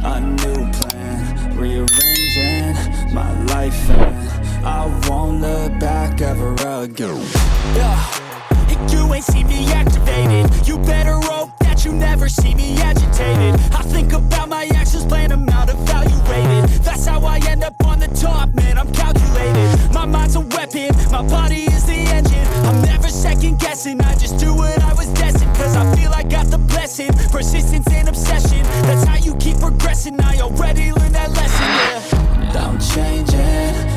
a new plan, rearranging my life, and I won't look back ever again. You ain't see me activated. You better hope that you never see me agitated. I think about my actions, plan them out, evaluated. That's how I end up on the top, man, I'm calculated. My mind's a weapon, my body is the engine. I'm never second guessing, I just do what I was destined. Cause I feel I got the blessing, persistence and obsession. That's how you keep progressing, I already learned that lesson, yeah. I'm changing